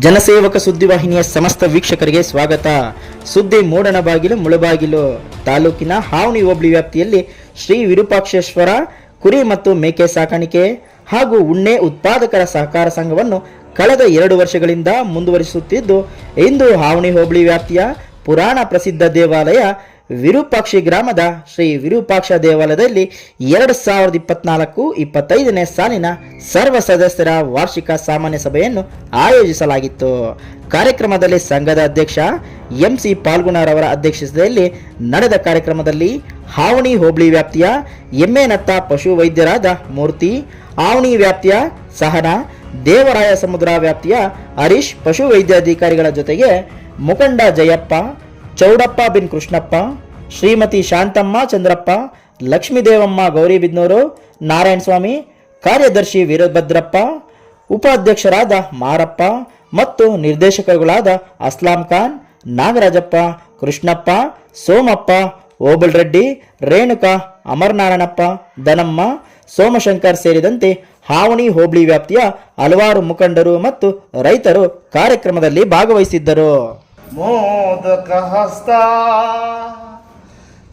ಜನಸೇವಕ ಸುದ್ದಿವಾಹಿನಿಯ ಸಮಸ್ತ ವೀಕ್ಷಕರಿಗೆ ಸ್ವಾಗತ. ಸುದ್ದಿ ಮೂಡಣಬಾಗಿಲು ಮುಳಬಾಗಿಲು ತಾಲೂಕಿನ ಹಾವಣಿ ಹೋಬಳಿ ವ್ಯಾಪ್ತಿಯಲ್ಲಿ ಶ್ರೀ ವಿರೂಪಾಕ್ಷೇಶ್ವರ ಕುರಿ ಮತ್ತು ಮೇಕೆ ಸಾಕಾಣಿಕೆ ಹಾಗೂ ಉಣ್ಣೆ ಉತ್ಪಾದಕರ ಸಹಕಾರ ಸಂಘವನ್ನು ಕಳೆದ 2 ವರ್ಷಗಳಿಂದ ಮುಂದುವರಿಸುತ್ತಿದ್ದು, ಇಂದು ಹಾವಣಿ ಹೋಬಳಿ ವ್ಯಾಪ್ತಿಯ ಪುರಾಣ ಪ್ರಸಿದ್ಧ ದೇವಾಲಯ ವಿರೂಪಾಕ್ಷಿ ಗ್ರಾಮದ ಶ್ರೀ ವಿರೂಪಾಕ್ಷ ದೇವಾಲಯದಲ್ಲಿ 2024-25ನೇ ಸಾಲಿನ ಸರ್ವ ಸದಸ್ಯರ ವಾರ್ಷಿಕ ಸಾಮಾನ್ಯ ಸಭೆಯನ್ನು ಆಯೋಜಿಸಲಾಗಿತ್ತು. ಕಾರ್ಯಕ್ರಮದಲ್ಲಿ ಸಂಘದ ಅಧ್ಯಕ್ಷ ಎಂಸಿ ಪಾಲ್ಗುಣರವರ ಅಧ್ಯಕ್ಷತೆಯಲ್ಲಿ ನಡೆದ ಕಾರ್ಯಕ್ರಮದಲ್ಲಿ ಹಾವಣಿ ಹೋಬಳಿ ವ್ಯಾಪ್ತಿಯ ಎಮ್ಮೆನತ್ತ ಪಶು ವೈದ್ಯರಾದ ಮೂರ್ತಿ, ಆವಣಿ ವ್ಯಾಪ್ತಿಯ ಸಹನಾ, ದೇವರಾಯ ಸಮುದ್ರ ವ್ಯಾಪ್ತಿಯ ಹರೀಶ್ ಪಶು ವೈದ್ಯಾಧಿಕಾರಿಗಳ ಜೊತೆಗೆ ಮುಖಂಡ ಜಯಪ್ಪ, ಚೌಡಪ್ಪ ಬಿನ್ ಕೃಷ್ಣಪ್ಪ, ಶ್ರೀಮತಿ ಶಾಂತಮ್ಮ ಚಂದ್ರಪ್ಪ, ಲಕ್ಷ್ಮೀದೇವಮ್ಮ ಗೌರಿಬಿದ್ನೂರು, ನಾರಾಯಣ ಸ್ವಾಮಿ, ಕಾರ್ಯದರ್ಶಿ ವೀರಭದ್ರಪ್ಪ, ಉಪಾಧ್ಯಕ್ಷರಾದ ಮಾರಪ್ಪ ಮತ್ತು ನಿರ್ದೇಶಕರುಗಳಾದ ಅಸ್ಲಾಂ ಖಾನ್, ನಾಗರಾಜಪ್ಪ, ಕೃಷ್ಣಪ್ಪ, ಸೋಮಪ್ಪ, ಓಬಲ್ ರೆಡ್ಡಿ, ರೇಣುಕಾ, ಅಮರನಾರಾಯಣಪ್ಪ, ದನಮ್ಮ, ಸೋಮಶಂಕರ್ ಸೇರಿದಂತೆ ಹಾವಣಿ ಹೋಬಳಿ ವ್ಯಾಪ್ತಿಯ ಹಲವಾರು ಮುಖಂಡರು ಮತ್ತು ರೈತರು ಕಾರ್ಯಕ್ರಮದಲ್ಲಿ ಭಾಗವಹಿಸಿದ್ದರು. ಮೋದಕ ಹಸ್ತ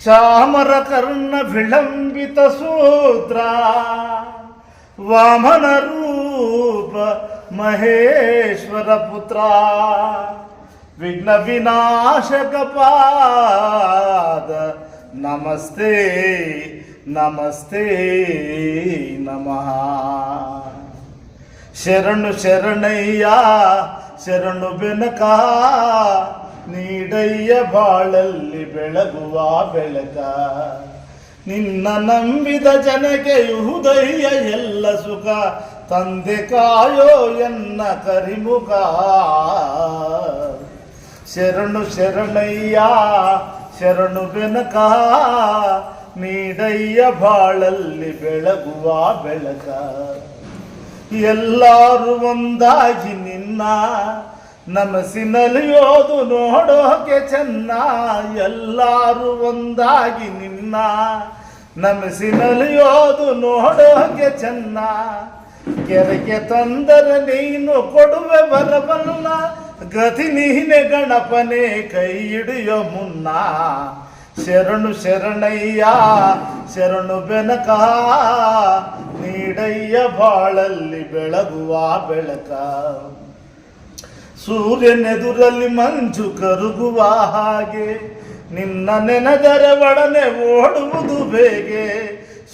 ಚಾಮರ ಕರ್ಣ ವಿಳಂಬಿತ ಸೂತ್ರ ವಾಮನ ರೂಪ ಮಹೇಶ್ವರ ಪುತ್ರ ವಿಘ್ನ ವಿನಾಶಕ ಪಾದ ನಮಸ್ತೆ ನಮಸ್ತೆ ನಮಃ. ಶರಣು ಶರಣಯ್ಯ ಶರಣು ಬೆನಕ ನೀಡಯ್ಯ ಬಾಳಲ್ಲಿ ಬೆಳಗುವ ಬೆಳಕ. ನಿನ್ನ ನಂಬಿದ ಜನಕ್ಕೆ ಉದಯ್ಯ ಎಲ್ಲ ಸುಖ ತಂದೆ ಕಾಯೋ ಎನ್ನ ಕರಿಮುಖ. ಶರಣು ಶರಣಯ್ಯ ಶರಣು ಬೆನಕ ನೀಡಯ್ಯ ಬಾಳಲ್ಲಿ ಬೆಳಗುವ ಬೆಳಕ. ಎಲ್ಲರೂ ಒಂದಾಗಿ ನಿನ್ನ ನಮಸಿನಲಿಯೋದು ನೋಡೋಕೆ ಚೆನ್ನ. ಎಲ್ಲರೂ ಒಂದಾಗಿ ನಿನ್ನ ನಮಸಿನಲಿಯೋದು ನೋಡೋಕೆ ಚೆನ್ನ. ಕೆರೆಗೆ ತಂದರೆ ನೀನು ಕೊಡುವೆ ಬರಬಲ್ಲ, ಗತಿ ನೀನೆ ಗಣಪನೆ ಕೈ ಹಿಡಿಯೋ ಮುನ್ನ. ಶರಣು ಶರಣಯ್ಯ ಶರಣು ಬೆನಕ ನೀಡಯ್ಯ ಬಾಳಲ್ಲಿ ಬೆಳಗುವ ಬೆಳಕ. ಸೂರ್ಯನೆದುರಲ್ಲಿ ಮಂಜು ಕರುಗುವ ಹಾಗೆ ನಿನ್ನ ನೆನೆದರೆ ಒಡನೆ ಓಡುವುದು ಬೇಗೆ.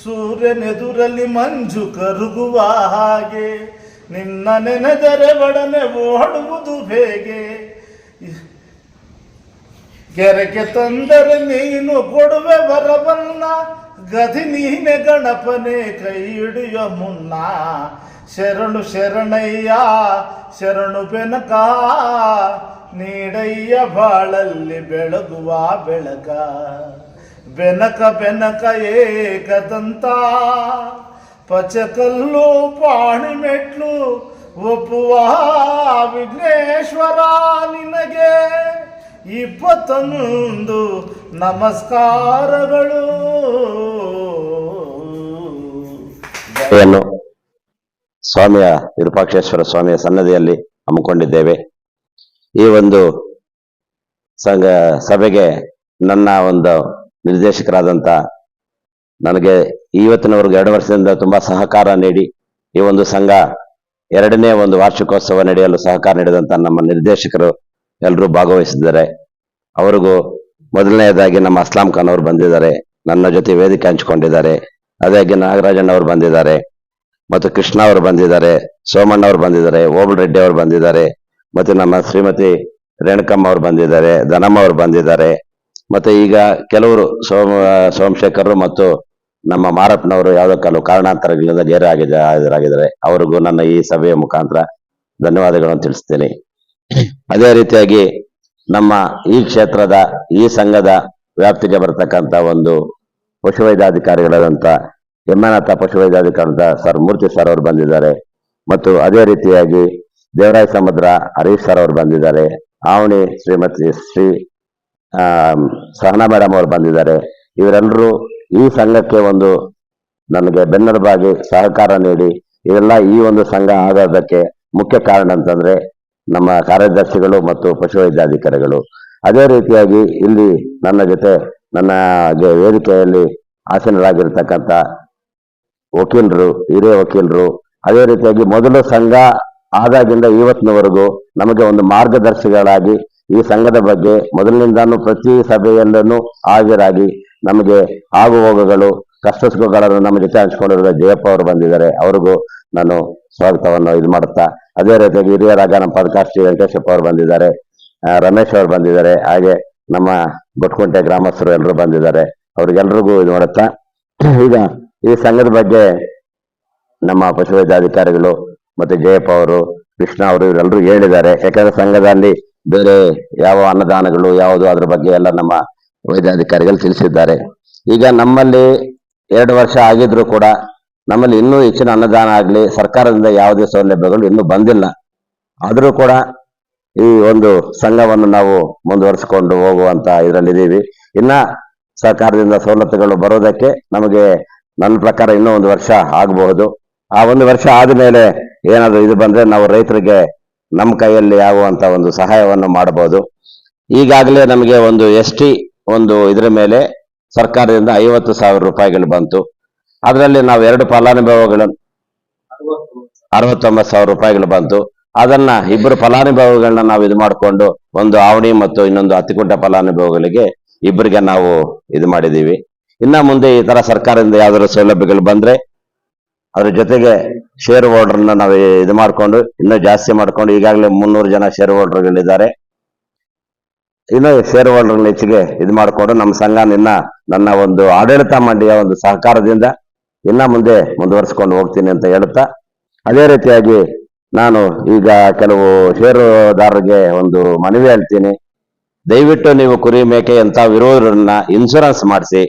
ಸೂರ್ಯನೆದುರಲ್ಲಿ ಮಂಜು ಕರುಗುವ ಹಾಗೆ ನಿನ್ನ ನೆನೆದರೆ ಒಡನೆ ಓಡುವುದು ಬೇಗೆ. ಕೆರೆಗೆ ತಂದರೆ ನೀನು ಕೊಡುವೆ ಬರಬಲ್ಲ, ಗದಿ ನೀನೆ ಗಣಪನೆ ಕೈ ಹಿಡಿಯೋ ಮುನ್ನ. ಶರಣು ಶರಣಯ್ಯ ಶರಣು ಬೆನಕ ನೀಡಯ್ಯ ಬಾಳಲ್ಲಿ ಬೆಳಗುವ ಬೆಳಕ. ಬೆನಕ ಬೆನಕ ಏಕದಂತ ಪಚಕಲ್ಲು ಪಾಣಿ ಮೆಟ್ಲು ಒಪ್ಪುವ ವಿಘ್ನೇಶ್ವರ ನಿನಗೆ 21 ನಮಸ್ಕಾರಗಳು. ಸ್ವಾಮಿಯ ವಿರೂಪಾಕ್ಷೇಶ್ವರ ಸ್ವಾಮಿಯ ಸನ್ನದಿಯಲ್ಲಿ ಹಮ್ಮಿಕೊಂಡಿದ್ದೇವೆ. ಈ ಒಂದು ಸಭೆಗೆ ನನ್ನ ಒಂದು ನಿರ್ದೇಶಕರಾದಂಥ ನನಗೆ ಇವತ್ತಿನವರೆಗೂ 2 ವರ್ಷದಿಂದ ತುಂಬಾ ಸಹಕಾರ ನೀಡಿ ಈ ಒಂದು ಸಂಘ 2ನೇ ಒಂದು ವಾರ್ಷಿಕೋತ್ಸವ ನಡೆಯಲು ಸಹಕಾರ ನೀಡಿದಂಥ ನಮ್ಮ ನಿರ್ದೇಶಕರು ಎಲ್ಲರೂ ಭಾಗವಹಿಸಿದ್ದಾರೆ. ಅವರಿಗೂ ಮೊದಲನೆಯದಾಗಿ ನಮ್ಮ ಅಸ್ಲಾಂ ಖಾನ್ ಅವರು ಬಂದಿದ್ದಾರೆ, ನನ್ನ ಜೊತೆ ವೇದಿಕೆ ಹಂಚಿಕೊಂಡಿದ್ದಾರೆ. ಅದಾಗಿ ನಾಗರಾಜಣ್ಣ ಅವರು ಬಂದಿದ್ದಾರೆ ಮತ್ತು ಕೃಷ್ಣ ಅವರು ಬಂದಿದ್ದಾರೆ, ಸೋಮಣ್ಣ ಅವರು ಬಂದಿದ್ದಾರೆ, ಓಬಲ್ ರೆಡ್ಡಿ ಅವರು ಬಂದಿದ್ದಾರೆ, ಮತ್ತೆ ನಮ್ಮ ಶ್ರೀಮತಿ ರೇಣುಕಮ್ಮ ಅವರು ಬಂದಿದ್ದಾರೆ, ದನಮ್ಮ ಅವರು ಬಂದಿದ್ದಾರೆ. ಮತ್ತೆ ಈಗ ಕೆಲವರು ಸೋಮಶೇಖರ್ ಮತ್ತು ನಮ್ಮ ಮಾರಪ್ಪನವರು ಯಾವುದೋ ಕೆಲವು ಕಾರಣಾಂತರಗಳಿಂದ ಹಾಜರಾಗಿದ್ದಾರೆ. ಅವರಿಗೂ ನನ್ನ ಈ ಸಭೆಯ ಮುಖಾಂತರ ಧನ್ಯವಾದಗಳನ್ನು ತಿಳಿಸ್ತೇನೆ. ಅದೇ ರೀತಿಯಾಗಿ ನಮ್ಮ ಈ ಕ್ಷೇತ್ರದ ಈ ಸಂಘದ ವ್ಯಾಪ್ತಿಗೆ ಬರತಕ್ಕಂಥ ಒಂದು ಪಶುವೈದ್ಯಾಧಿಕಾರಿಗಳಾದಂಥ ಎಮ್ಮೆನತ್ತ ಪಶುವೈದ್ಯಾಧಿಕಾರಿಗಳಾದ ಸರ್ ಮೂರ್ತಿ ಸರ್ ಅವರು ಬಂದಿದ್ದಾರೆ ಮತ್ತು ಅದೇ ರೀತಿಯಾಗಿ ದೇವರಾಯ ಸಮುದ್ರ ಹರೀಶ್ ಸರ್ ಅವರು ಬಂದಿದ್ದಾರೆ. ಆವಣಿ ಶ್ರೀಮತಿ ಸಹನಾ ಮೇಡಮ್ ಅವರು ಬಂದಿದ್ದಾರೆ. ಇವರೆಲ್ಲರೂ ಈ ಸಂಘಕ್ಕೆ ಒಂದು ನನಗೆ ಬೆನ್ನೆಲುಬಾಗಿ ಸಹಕಾರ ನೀಡಿ ಇದೆಲ್ಲ ಈ ಒಂದು ಸಂಘ ಆಗೋದಕ್ಕೆ ಮುಖ್ಯ ಕಾರಣ ಅಂತಂದ್ರೆ ನಮ್ಮ ಕಾರ್ಯದರ್ಶಿಗಳು ಮತ್ತು ಪಶುವೈದ್ಯಾಧಿಕಾರಿಗಳು. ಅದೇ ರೀತಿಯಾಗಿ ಇಲ್ಲಿ ನನ್ನ ಜೊತೆ ನನ್ನ ವೇದಿಕೆಯಲ್ಲಿ ಆಸೀನರಾಗಿರ್ತಕ್ಕಂಥ ವಕೀಲರು, ಹಿರಿಯ ವಕೀಲರು, ಅದೇ ರೀತಿಯಾಗಿ ಮೊದಲು ಸಂಘ ಆದಾಗಿಂದ ಇವತ್ತಿನವರೆಗೂ ನಮಗೆ ಒಂದು ಮಾರ್ಗದರ್ಶಿಗಳಾಗಿ ಈ ಸಂಘದ ಬಗ್ಗೆ ಮೊದಲಿನಿಂದಾನು ಪ್ರತಿ ಸಭೆಯಲ್ಲೂ ಹಾಜರಾಗಿ ನಮಗೆ ಆಗು ಹೋಗುಗಳು ಕಷ್ಟ ಸುಖಗಳನ್ನು ನಮ್ಮ ಜೊತೆ ಹಂಚ್ಕೊಂಡಿರುವ ಜಯಪ್ಪ ಅವರು ಬಂದಿದ್ದಾರೆ. ಅವ್ರಿಗೂ ನಾನು ಸ್ವಾಗತವನ್ನು ಇದು ಮಾಡುತ್ತಾ, ಅದೇ ರೀತಿಯಾಗಿ ಹಿರಿಯರಾಗ ನಮ್ಮ ಪದಕಾರ್ ಶ್ರೀ ವೆಂಕಟೇಶಪ್ಪ ಅವರು ಬಂದಿದ್ದಾರೆ, ರಮೇಶ್ ಅವರು ಬಂದಿದ್ದಾರೆ, ಹಾಗೆ ನಮ್ಮ ಗೊಟ್ಕುಂಟೆ ಗ್ರಾಮಸ್ಥರು ಎಲ್ಲರೂ ಬಂದಿದ್ದಾರೆ. ಅವ್ರಿಗೆಲ್ರಿಗೂ ಇದು ಮಾಡುತ್ತಾ, ಈಗ ಈ ಸಂಘದ ಬಗ್ಗೆ ನಮ್ಮ ಪಶುವೈದ್ಯಾಧಿಕಾರಿಗಳು ಮತ್ತೆ ಜಯಪ್ಪ ಅವರು, ಕೃಷ್ಣ ಅವರು ಇವರೆಲ್ಲರೂ ಹೇಳಿದ್ದಾರೆ. ಯಾಕಂದ್ರೆ ಸಂಘದಲ್ಲಿ ಬೇರೆ ಯಾವ ಅನ್ನದಾನಗಳು ಯಾವುದು ಅದ್ರ ಬಗ್ಗೆ ಎಲ್ಲ ನಮ್ಮ ವೈದ್ಯಾಧಿಕಾರಿಗಳು ತಿಳಿಸಿದ್ದಾರೆ. ಈಗ ನಮ್ಮಲ್ಲಿ 2 ವರ್ಷ ಆಗಿದ್ರು ಕೂಡ ನಮ್ಮಲ್ಲಿ ಇನ್ನೂ ಹೆಚ್ಚಿನ ಅನ್ನದಾನ ಆಗಲಿ ಸರ್ಕಾರದಿಂದ ಯಾವುದೇ ಸೌಲಭ್ಯಗಳು ಇನ್ನೂ ಬಂದಿಲ್ಲ. ಆದರೂ ಕೂಡ ಈ ಒಂದು ಸಂಘವನ್ನು ನಾವು ಮುಂದುವರಿಸಿಕೊಂಡು ಹೋಗುವಂತ ಇದರಲ್ಲಿದ್ದೀವಿ. ಇನ್ನ ಸರ್ಕಾರದಿಂದ ಸವಲತ್ತುಗಳು ಬರೋದಕ್ಕೆ ನಮಗೆ ನನ್ನ ಪ್ರಕಾರ ಇನ್ನೂ 1 ವರ್ಷ ಆಗಬಹುದು. ಆ 1 ವರ್ಷ ಆದ್ಮೇಲೆ ಏನಾದ್ರು ಇದು ಬಂದ್ರೆ ನಾವು ರೈತರಿಗೆ ನಮ್ಮ ಕೈಯಲ್ಲಿ ಆಗುವಂತ ಒಂದು ಸಹಾಯವನ್ನು ಮಾಡಬಹುದು. ಈಗಾಗಲೇ ನಮಗೆ ಒಂದು ST ಒಂದು ಇದರ ಮೇಲೆ ಸರ್ಕಾರದಿಂದ 50,000 ರೂಪಾಯಿಗಳು ಬಂತು. ಅದರಲ್ಲಿ ನಾವು 2 ಫಲಾನುಭವಿಗಳನ್ನು 69,000 ರೂಪಾಯಿಗಳು ಬಂತು. ಅದನ್ನ 2 ಫಲಾನುಭವಿಗಳನ್ನ ನಾವು ಇದು ಮಾಡಿಕೊಂಡು ಒಂದು ಆವಣಿ ಮತ್ತು ಇನ್ನೊಂದು ಹತ್ತಿಕುಂಟೆ ಫಲಾನುಭವಿಗಳಿಗೆ ಇಬ್ಬರಿಗೆ ನಾವು ಇದು ಮಾಡಿದೀವಿ. ಇನ್ನ ಮುಂದೆ ಈ ತರ ಸರ್ಕಾರದಿಂದ ಯಾವ್ದಾದ್ರು ಸೌಲಭ್ಯಗಳು ಬಂದ್ರೆ ಅದ್ರ ಜೊತೆಗೆ ಶೇರ್ ಹೋಲ್ಡರ್ನ ನಾವು ಇದು ಮಾಡ್ಕೊಂಡು ಇನ್ನೂ ಜಾಸ್ತಿ ಮಾಡ್ಕೊಂಡು ಈಗಾಗಲೇ 300 ಜನ ಶೇರ್ ಹೋಲ್ಡರ್ಗಳಿದ್ದಾರೆ. ಇನ್ನು ಶೇರ್ ಹೋಲ್ಡರ್ ಹೆಚ್ಚಿಗೆ ಇದು ಮಾಡಿಕೊಂಡು ನಮ್ಮ ಸಂಘ ನನ್ನ ಒಂದು ಆಡಳಿತ ಮಂಡಳಿಯ ಒಂದು ಸಹಕಾರದಿಂದ ಇನ್ನ ಮುಂದೆ ಮುಂದುವರಿಸಿಕೊಂಡು ಹೋಗ್ತೀನಿ ಅಂತ ಹೇಳುತ್ತಾ, ಅದೇ ರೀತಿಯಾಗಿ ನಾನು ಈಗ ಕೆಲವು ಷೇರುದಾರರಿಗೆ ಒಂದು ಮನವಿ ಹೇಳ್ತೀನಿ. ದಯವಿಟ್ಟು ನೀವು ಕುರಿ ಮೇಕೆ ಅಂತ ವಿರೋಧರನ್ನ ಇನ್ಶೂರೆನ್ಸ್ ಮಾಡಿಸಿ.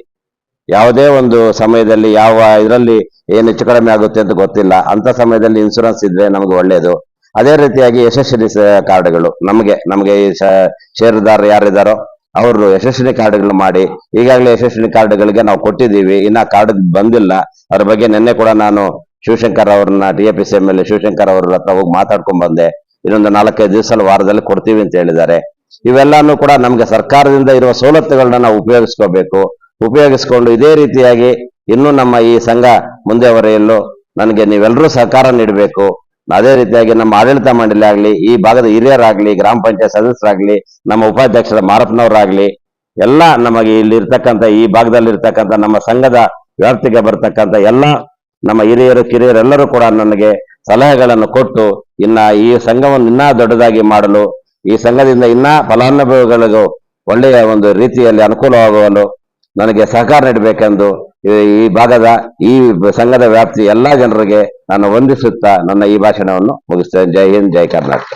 ಯಾವುದೇ ಒಂದು ಸಮಯದಲ್ಲಿ ಯಾವ ಇದರಲ್ಲಿ ಏನು ಹೆಚ್ಚು ಕಡಿಮೆ ಆಗುತ್ತೆ ಅಂತ ಗೊತ್ತಿಲ್ಲ, ಅಂತ ಸಮಯದಲ್ಲಿ ಇನ್ಶೂರೆನ್ಸ್ ಇದ್ರೆ ನಮಗೆ ಒಳ್ಳೆಯದು. ಅದೇ ರೀತಿಯಾಗಿ ಯಶಸ್ವಿನಿ ಕಾರ್ಡ್ಗಳು ನಮಗೆ ಈ ಷೇರುದಾರರು ಯಾರಿದ್ದಾರೋ ಅವರು ಯಶಸ್ವಿನಿ ಕಾರ್ಡ್ಗಳು ಮಾಡಿ, ಈಗಾಗಲೇ ಯಶಸ್ವಿನಿ ಕಾರ್ಡ್ಗಳಿಗೆ ನಾವು ಕೊಟ್ಟಿದ್ದೀವಿ, ಇನ್ನ ಕಾರ್ಡ್ ಬಂದಿಲ್ಲ. ಅದ್ರ ಬಗ್ಗೆ ನಿನ್ನೆ ಕೂಡ ನಾನು ಶಿವಶಂಕರ್ ಅವ್ರನ್ನ TAPC MLA ಶಿವಶಂಕರ್ ಅವ್ರ ಹತ್ರ ಹೋಗಿ ಮಾತಾಡ್ಕೊಂಡ್ ಬಂದೆ. ಇನ್ನೊಂದು 4-5 ದಿವಸ ವಾರದಲ್ಲಿ ಕೊಡ್ತೀವಿ ಅಂತ ಹೇಳಿದ್ದಾರೆ. ಇವೆಲ್ಲಾನು ಕೂಡ ನಮ್ಗೆ ಸರ್ಕಾರದಿಂದ ಇರುವ ಸವಲತ್ತುಗಳನ್ನ ನಾವು ಉಪಯೋಗಿಸ್ಕೊಂಡು ಇದೇ ರೀತಿಯಾಗಿ ಇನ್ನೂ ನಮ್ಮ ಈ ಸಂಘ ಮುಂದೆ ಹೊರೆಯಲು ನನಗೆ ನೀವೆಲ್ಲರೂ ಸಹಕಾರ ನೀಡಬೇಕು. ಅದೇ ರೀತಿಯಾಗಿ ನಮ್ಮ ಆಡಳಿತ ಮಂಡಳಿ ಆಗ್ಲಿ, ಈ ಭಾಗದ ಹಿರಿಯರಾಗ್ಲಿ, ಗ್ರಾಮ ಪಂಚಾಯತ್ ಸದಸ್ಯರಾಗ್ಲಿ, ನಮ್ಮ ಉಪಾಧ್ಯಕ್ಷರ ಮಾರಪ್ಪನವರಾಗ್ಲಿ, ಎಲ್ಲ ನಮಗೆ ಇಲ್ಲಿ ಇರ್ತಕ್ಕಂಥ ಈ ಭಾಗದಲ್ಲಿ ಇರ್ತಕ್ಕಂಥ ನಮ್ಮ ಸಂಘದ ವ್ಯಾಪ್ತಿಗೆ ಬರ್ತಕ್ಕಂಥ ಎಲ್ಲ ನಮ್ಮ ಹಿರಿಯರು ಕಿರಿಯರೆಲ್ಲರೂ ಕೂಡ ನನಗೆ ಸಲಹೆಗಳನ್ನು ಕೊಟ್ಟು ಇನ್ನ ಈ ಸಂಘವನ್ನು ಇನ್ನೂ ದೊಡ್ಡದಾಗಿ ಮಾಡಲು, ಈ ಸಂಘದಿಂದ ಇನ್ನೂ ಫಲಾನುಭವಿಗಳಿಗೂ ಒಳ್ಳೆಯ ಒಂದು ರೀತಿಯಲ್ಲಿ ಅನುಕೂಲವಾಗುವಲು ನನಗೆ ಸಹಕಾರ ನೀಡಬೇಕೆಂದು ಈ ಭಾಗದ ಈ ಸಂಘದ ವ್ಯಾಪ್ತಿ ಎಲ್ಲಾ ಜನರಿಗೆ ನಾನು ವಂದಿಸುತ್ತಾ ನನ್ನ ಈ ಭಾಷಣವನ್ನು ಮುಗಿಸ್ತೇನೆ. ಜೈ ಹಿಂದ್, ಜೈ ಕರ್ನಾಟಕ.